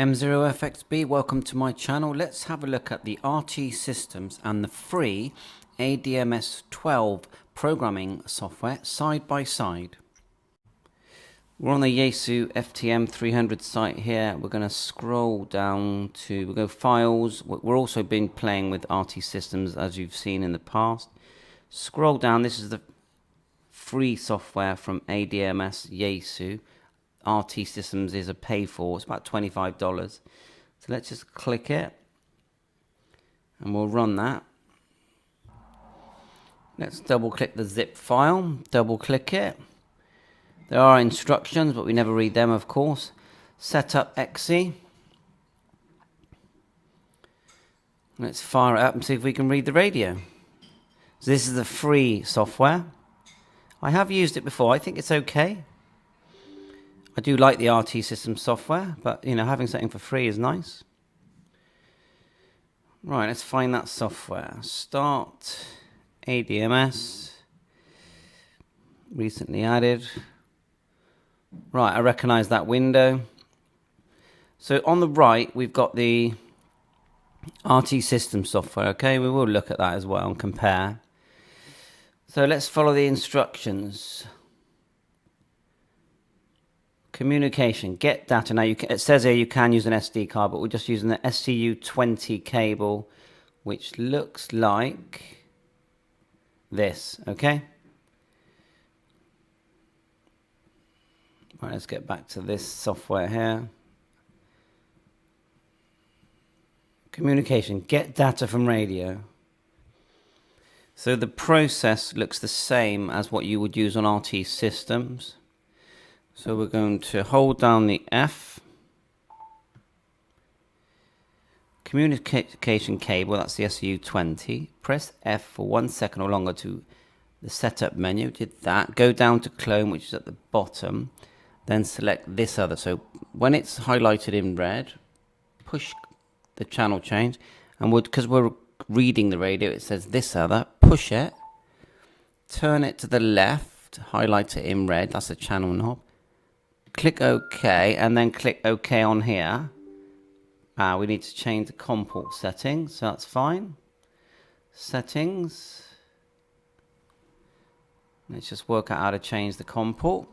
M0FXB, welcome to my channel. Let's have a look at the RT Systems and the free ADMS 12 programming software side by side. We're on the YAESU FTM300 site here. We're going to scroll down to, we'll go Files. We're also been playing with RT Systems as you've seen in the past. Scroll down, this is the free software from ADMS YAESU. RT Systems is a pay for, it's about $25. So let's just click it and we'll run that. Let's double click the zip file, double click it. There are instructions, but we never read them, of course. Set up XE. Let's fire it up and see if we can read the radio. So this is the free software. I have used it before, I think it's okay. I do like the RT Systems software, but you know, having something for free is nice. Right, let's find that software. Start ADMS. Recently added. Right, I recognize that window. So on the right, we've got the RT Systems software. Okay, we will look at that as well and compare. So let's follow the instructions. Communication, get data. Now it says here you can use an SD card, but we're just using the SCU20 cable, which looks like this, okay? Right, let's get back to this software here. Communication, get data from radio. So the process looks the same as what you would use on RT Systems. So we're going to hold down the F. Communication cable, that's the SU20. Press F for 1 second or longer to the setup menu. Did that. Go down to clone, which is at the bottom. Then select this other. So when it's highlighted in red, push the channel change. And because we're reading the radio, it says this other. Push it. Turn it to the left. Highlight it in red. That's the channel knob. Click OK, and then click OK on here. We need to change the COM port settings, so that's fine. Settings. Let's just work out how to change the COM port.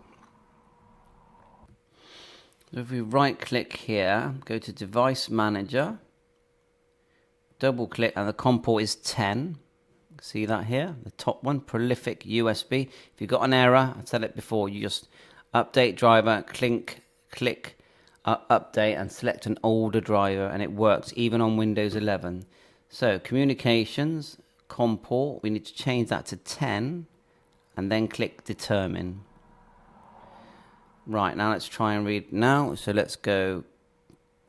So if we right click here, go to Device Manager, double click, and the COM port is 10. See that here? The top one, prolific USB. If you've got an error, I've said it before, you just update driver, click update and select an older driver, and it works even on Windows 11. So communications, COM port, we need to change that to 10 and then click determine. Right, now let's try and read now. So let's go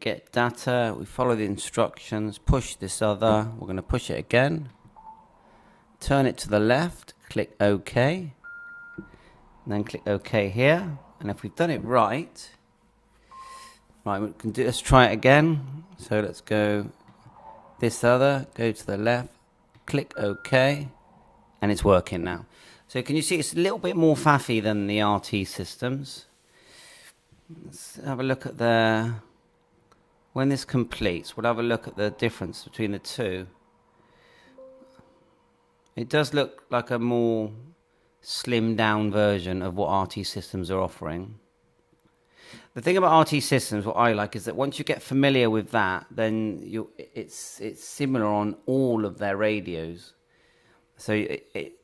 get data, we follow the instructions, push this other, we're going to push it again, turn it to the left, click OK. And then click OK here, and if we've done it right, we can do. Let's try it again. So let's go this other, go to the left, click OK, and it's working now. So can you see it's a little bit more faffy than the RT Systems. Let's have a look at when this completes. We'll have a look at the difference between the two. It does look like a more slimmed down version of what RT Systems are offering. The thing about RT Systems, what I like, is that once you get familiar with that, then it's similar on all of their radios. So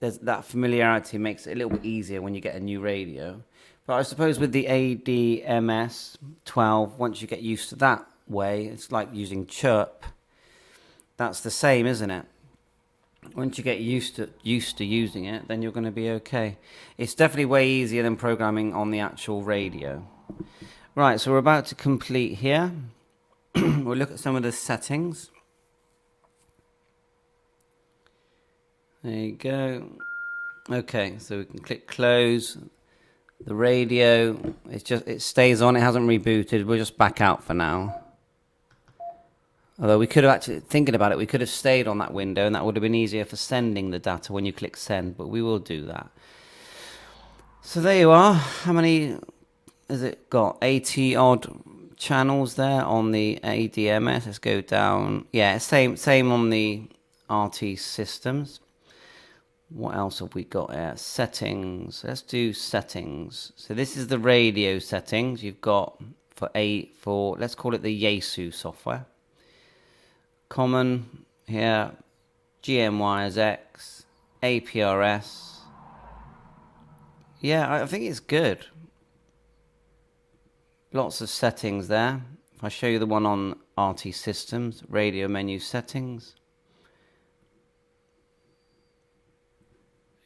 there's that familiarity makes it a little bit easier when you get a new radio. But I suppose with the ADMS 12, once you get used to that way, it's like using chirp. That's the same, isn't it? Once you get used to using it, then you're going to be okay. It's definitely way easier than programming on the actual radio. Right, so we're about to complete here. We'll look at some of the settings. There you go. Okay, so we can click close. The radio, it stays on, it hasn't rebooted. We'll just back out for now. Although we could have actually, thinking about it, we could have stayed on that window and that would have been easier for sending the data when you click send, but we will do that. So there you are. How many has it got? 80 odd channels there on the ADMS. Let's go down. Yeah, same on the RT systems. What else have we got here? Settings. Let's do settings. So this is the radio settings you've got for let's call it the YAESU software. Common here, GMYSX, APRS. Yeah, I think it's good. Lots of settings there. If I show you the one on RT systems, radio menu settings.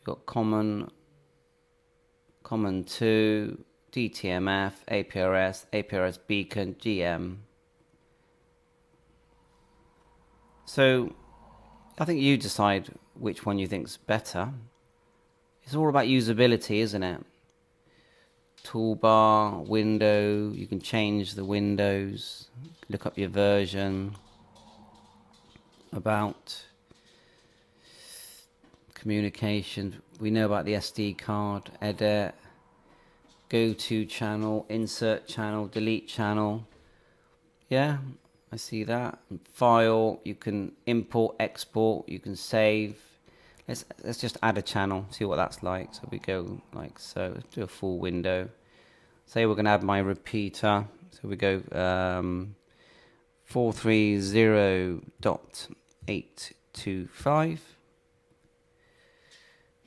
Got common 2, DTMF, APRS beacon, GM. So I think you decide which one you think's better. It's all about usability, isn't it? Toolbar, window, you can change the windows, look up your version, about, communication, we know about the SD card, edit, go to channel, insert channel, delete channel. Yeah, I see that. File, you can import, export, you can save. Let's just add a channel, see what that's like. So we go like so. Let's do a full window. Say we're going to add my repeater. So we go 430.825.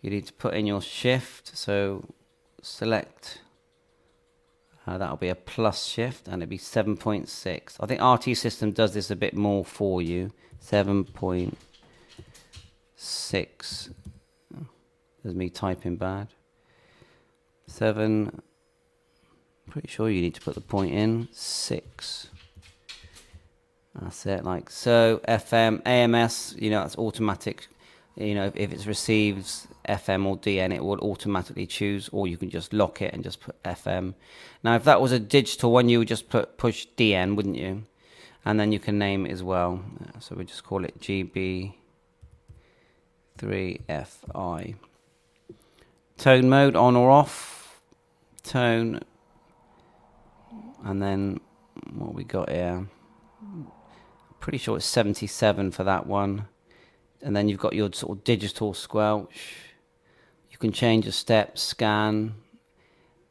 You need to put in your shift. So select. That'll be a plus shift, and it'll be 7.6. I think RT System does this a bit more for you. 7.6. There's me typing bad. 7. Pretty sure you need to put the point in. 6. That's it, like so. FM, AMS, you know, that's automatic. You know, if it receives FM or DN, it will automatically choose, or you can just lock it and just put FM. Now, if that was a digital one, you would just push DN, wouldn't you? And then you can name it as well. So we just call it GB3FI. Tone mode, on or off. Tone. And then what we got here? Pretty sure it's 77 for that one. And then you've got your sort of digital squelch. You can change your steps, scan.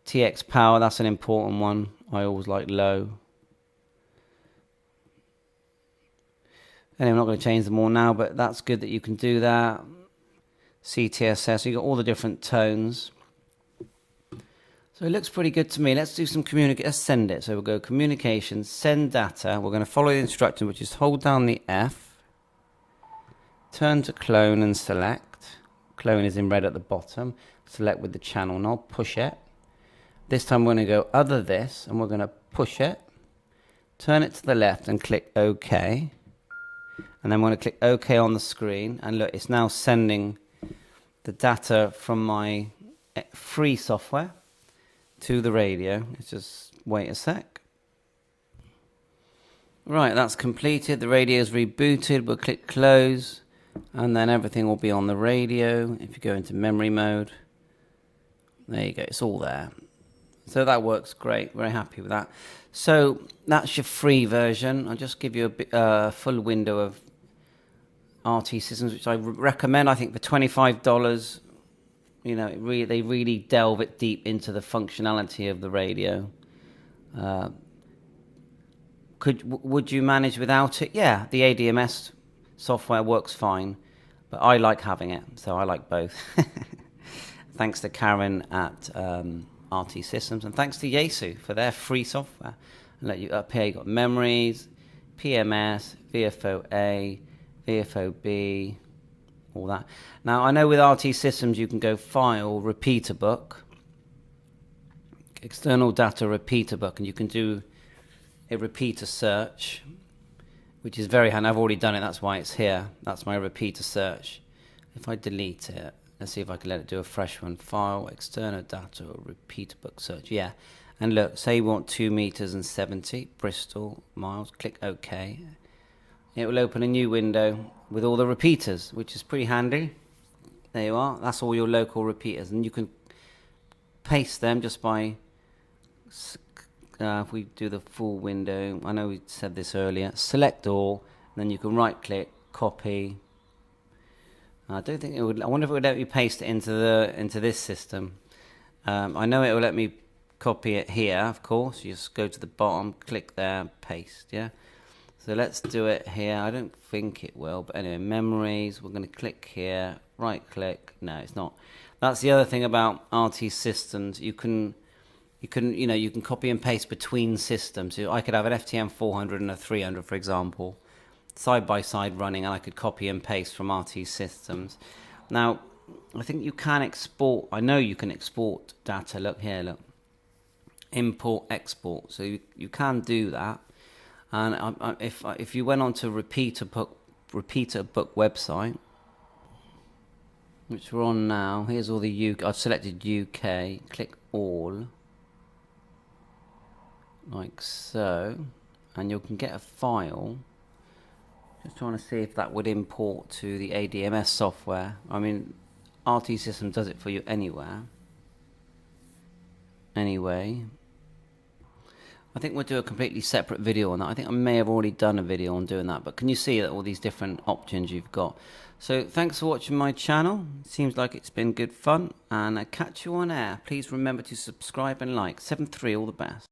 TX power, that's an important one. I always like low. Anyway, I'm not going to change them all now, but that's good that you can do that. CTSS, you've got all the different tones. So it looks pretty good to me. Let's do some communicate. Let's send it. So we'll go communication, send data. We're going to follow the instruction, which is hold down the F. Turn to clone and select. Clone is in red at the bottom. Select with the channel knob, push it. This time we're going to go other this, and we're going to push it. Turn it to the left and click OK. And then we're going to click OK on the screen. And look, it's now sending the data from my free software to the radio. Let's just wait a sec. Right, that's completed. The radio is rebooted. We'll click close. And then everything will be on the radio. If you go into memory mode, there you go, it's all there. So that works great, very happy with that. So that's your free version. I'll just give you a full window of RT systems, which I recommend. I think for $25, you know, they really delve it deep into the functionality of the radio. Would you manage without it? Yeah, the ADMS software works fine, but I like having it, so I like both. Thanks to Karen at RT Systems, and thanks to YAESU for their free software. And let you up here, you got memories, PMS, VFO-A, VFO-B, all that. Now I know with RT Systems you can go File, Repeater Book, External Data Repeater Book, and you can do a repeater search, which is very handy. I've already done it, that's why it's here. That's my repeater search. If I delete it, let's see if I can let it do a fresh one. File, external data, or repeater book search. Yeah, and look, say you want 2 meters and 70 Bristol miles. Click OK. It will open a new window with all the repeaters, which is pretty handy. There you are. That's all your local repeaters, and you can paste them just by if we do the full window, I know we said this earlier, select all, and then you can right click, copy. I don't think it would, I wonder if it would let me paste it into this system. I know it will let me copy it here, of course. You just go to the bottom, click there, paste, yeah? So let's do it here. I don't think it will, but anyway, memories, we're going to click here, right click. No, it's not. That's the other thing about RT systems. You can copy and paste between systems. So I could have an FTM400 and a 300, for example, side by side running, and I could copy and paste from RT systems. Now, I think you can export. I know you can export data. Look here, look. Import, export. So you can do that. And if you went on to Repeater Book website, which we're on now, here's all the UK. I've selected UK. Click all, like so, and you can get a file. Just trying to see if that would import to the ADMS software. I mean, RT System does it for you anywhere. Anyway, I think we'll do a completely separate video on that. I think I may have already done a video on doing that, but can you see that all these different options you've got? So thanks for watching my channel. Seems like it's been good fun, and I catch you on air. Please remember to subscribe and like. 7-3, all the best.